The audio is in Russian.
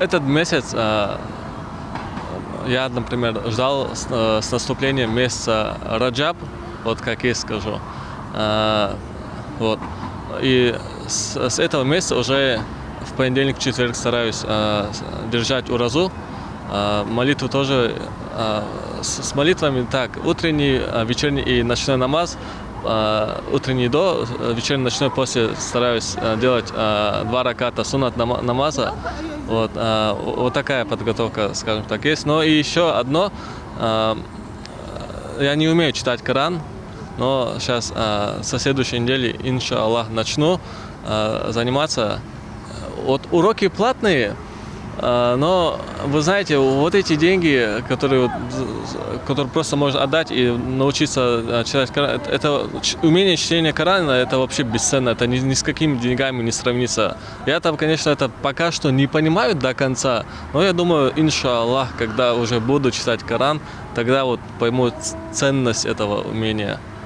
этот месяц я, например, ждал с наступлением месяца Раджаб, вот как я скажу. Вот. И с этого месяца уже в понедельник, четверг стараюсь держать уразу. Молитву тоже с молитвами так, утренний, вечерний и ночной намаз. Утренний до, вечерний, ночной после стараюсь делать 2 раката суннат намаза. Вот такая подготовка, скажем так, есть. Но и еще одно, я не умею читать Коран, но сейчас со следующей недели, иншаллах, начну заниматься. Вот уроки платные, но вы знаете, вот эти деньги, которые просто можно отдать и научиться читать Коран, это умение чтения Корана, это вообще бесценно, это ни с какими деньгами не сравнится. Я там, конечно, это пока что не понимаю до конца, но я думаю, иншаллах, когда уже буду читать Коран, тогда вот пойму ценность этого умения.